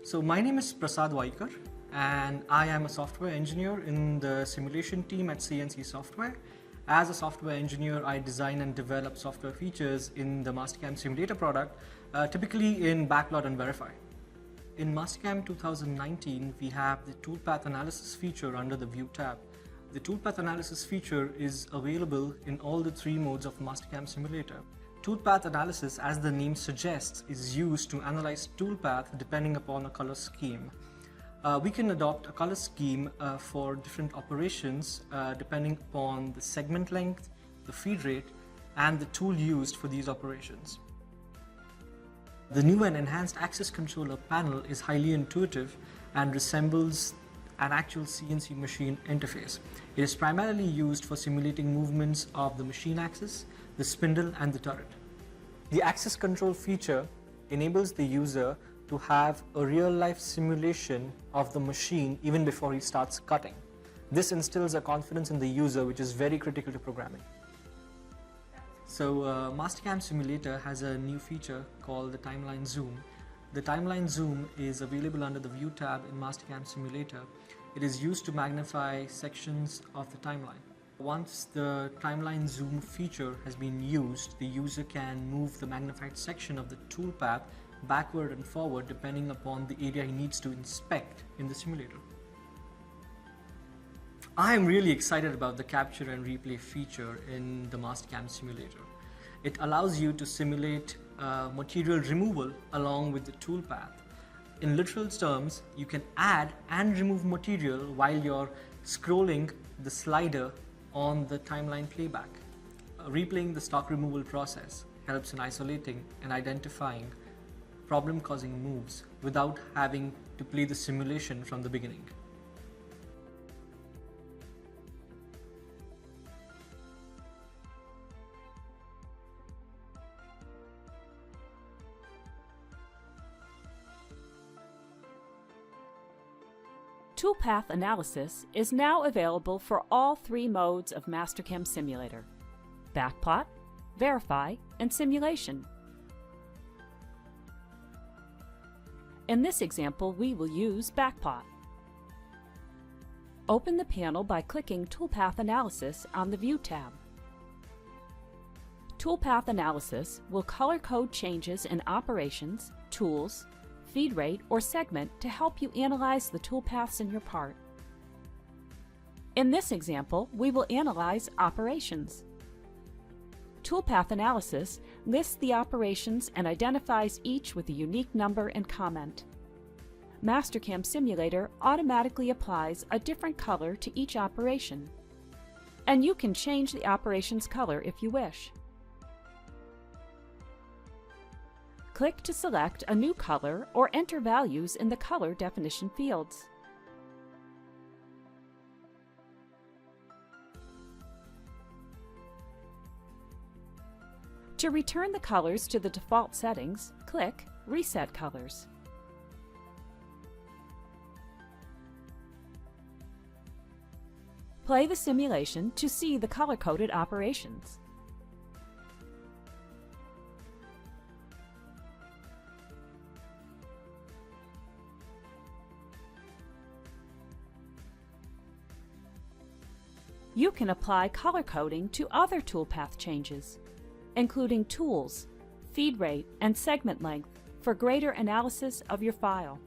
So my name is Prasad Vaikar and I am a software engineer in the simulation team at CNC Software. As a software engineer, I design and develop software features in the Mastercam simulator product, typically in Backlot and Verify. In Mastercam 2019, we have the toolpath analysis feature under the View tab. The toolpath analysis feature is available in all the three modes of Mastercam simulator. Toolpath analysis, as the name suggests, is used to analyze toolpath depending upon a color scheme. We can adopt a color scheme for different operations depending upon the segment length, the feed rate, and the tool used for these operations. The new and enhanced access controller panel is highly intuitive and resembles an actual CNC machine interface. It is primarily used for simulating movements of the machine axis, the spindle, and the turret. The access control feature enables the user to have a real-life simulation of the machine even before he starts cutting. This instills a confidence in the user, which is very critical to programming. So Mastercam Simulator has a new feature called the timeline zoom. The timeline zoom is available under the View tab in Mastercam Simulator. It is used to magnify sections of the timeline. Once the timeline zoom feature has been used, the user can move the magnified section of the toolpath backward and forward depending upon the area he needs to inspect in the simulator. I am really excited about the capture and replay feature in the Mastercam simulator. It allows you to simulate material removal along with the toolpath. In literal terms, you can add and remove material while you're scrolling the slider on the timeline playback. Replaying the stock removal process helps in isolating and identifying problem-causing moves without having to play the simulation from the beginning. Toolpath analysis is now available for all three modes of Mastercam Simulator: Backplot, Verify, and Simulation. In this example, we will use Backplot. Open the panel by clicking Toolpath Analysis on the View tab. Toolpath Analysis will color code changes in operations, tools, feed rate, or segment to help you analyze the toolpaths in your part. In this example, we will analyze operations. Toolpath analysis lists the operations and identifies each with a unique number and comment. Mastercam Simulator automatically applies a different color to each operation, and you can change the operation's color if you wish. Click to select a new color or enter values in the color definition fields. To return the colors to the default settings, click Reset Colors. Play the simulation to see the color-coded operations. You can apply color coding to other toolpath changes, including tools, feed rate, and segment length for greater analysis of your file.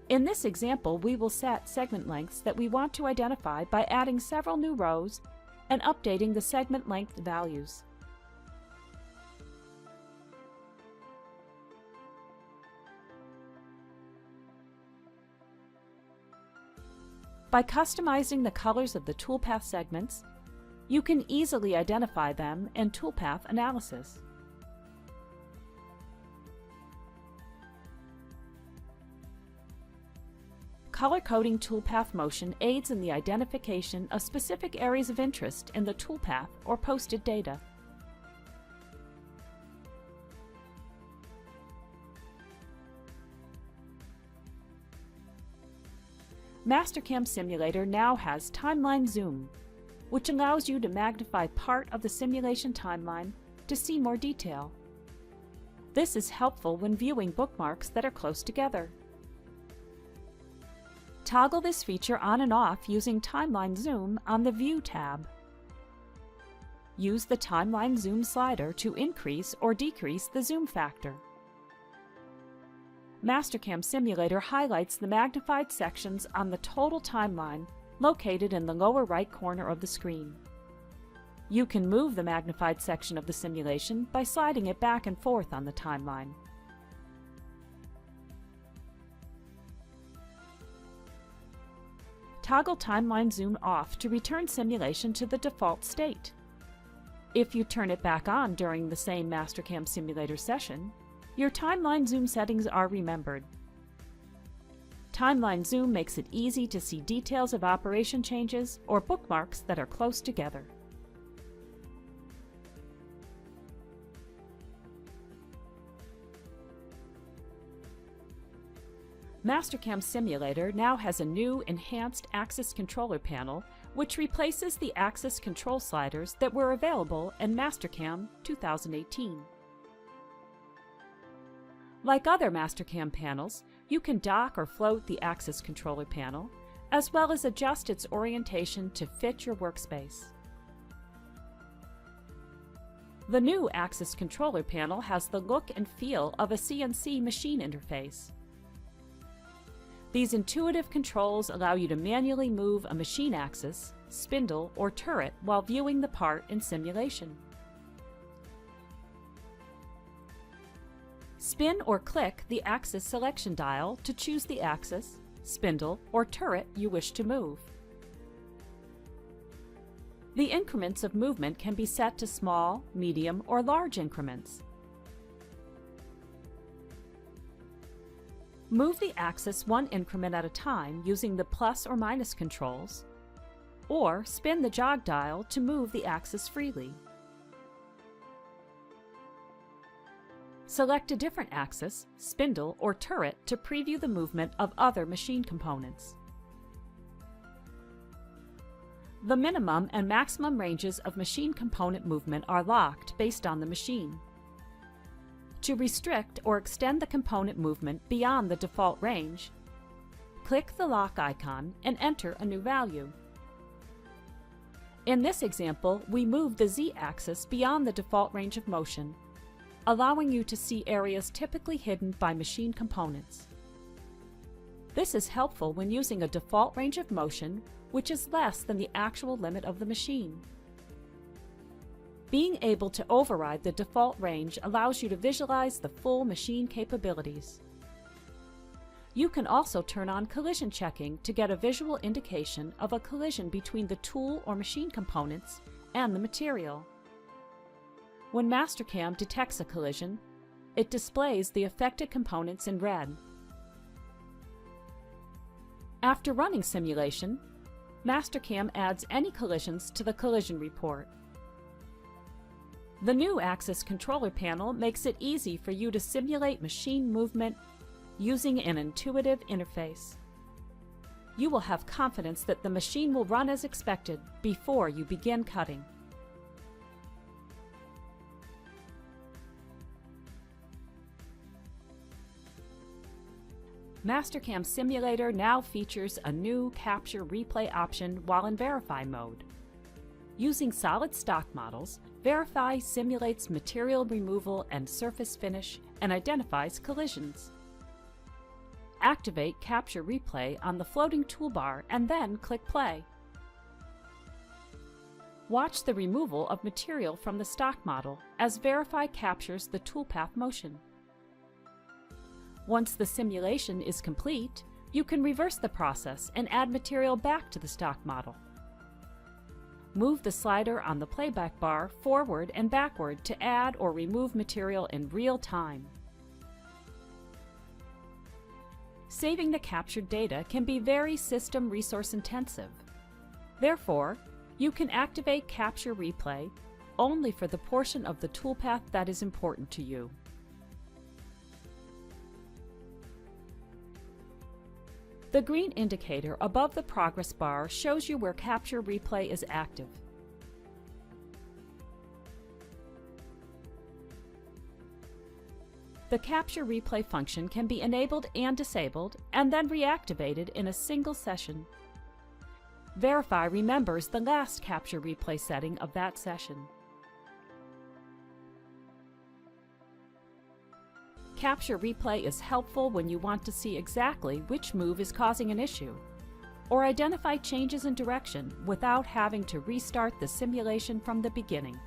In this example, we will set segment lengths that we want to identify by adding several new rows and updating the segment length values. By customizing the colors of the toolpath segments, you can easily identify them in toolpath analysis. Color-coding toolpath motion aids in the identification of specific areas of interest in the toolpath or posted data. Mastercam Simulator now has Timeline Zoom, which allows you to magnify part of the simulation timeline to see more detail. This is helpful when viewing bookmarks that are close together. Toggle this feature on and off using Timeline Zoom on the View tab. Use the Timeline Zoom slider to increase or decrease the zoom factor. Mastercam Simulator highlights the magnified sections on the total timeline located in the lower right corner of the screen. You can move the magnified section of the simulation by sliding it back and forth on the timeline. Toggle Timeline Zoom off to return simulation to the default state. If you turn it back on during the same Mastercam Simulator session, your Timeline Zoom settings are remembered. Timeline Zoom makes it easy to see details of operation changes or bookmarks that are close together. Mastercam Simulator now has a new enhanced Axis Controller panel which replaces the Axis control sliders that were available in Mastercam 2018. Like other Mastercam panels, you can dock or float the Axis Controller panel, as well as adjust its orientation to fit your workspace. The new Axis Controller panel has the look and feel of a CNC machine interface. These intuitive controls allow you to manually move a machine axis, spindle, or turret while viewing the part in simulation. Spin or click the axis selection dial to choose the axis, spindle, or turret you wish to move. The increments of movement can be set to small, medium, or large increments. Move the axis one increment at a time using the plus or minus controls, or spin the jog dial to move the axis freely. Select a different axis, spindle, or turret to preview the movement of other machine components. The minimum and maximum ranges of machine component movement are locked based on the machine. To restrict or extend the component movement beyond the default range, click the lock icon and enter a new value. In this example, we move the Z-axis beyond the default range of motion, allowing you to see areas typically hidden by machine components. This is helpful when using a default range of motion which is less than the actual limit of the machine. Being able to override the default range allows you to visualize the full machine capabilities. You can also turn on collision checking to get a visual indication of a collision between the tool or machine components and the material. When Mastercam detects a collision, it displays the affected components in red. After running simulation, Mastercam adds any collisions to the collision report. The new Axis Controller panel makes it easy for you to simulate machine movement using an intuitive interface. You will have confidence that the machine will run as expected before you begin cutting. Mastercam Simulator now features a new Capture Replay option while in Verify mode. Using solid stock models, Verify simulates material removal and surface finish and identifies collisions. Activate Capture Replay on the floating toolbar and then click Play. Watch the removal of material from the stock model as Verify captures the toolpath motion. Once the simulation is complete, you can reverse the process and add material back to the stock model. Move the slider on the playback bar forward and backward to add or remove material in real time. Saving the captured data can be very system resource intensive. Therefore, you can activate Capture Replay only for the portion of the toolpath that is important to you. The green indicator above the progress bar shows you where Capture Replay is active. The Capture Replay function can be enabled and disabled, and then reactivated in a single session. Verify remembers the last Capture Replay setting of that session. Capture Replay is helpful when you want to see exactly which move is causing an issue, or identify changes in direction without having to restart the simulation from the beginning.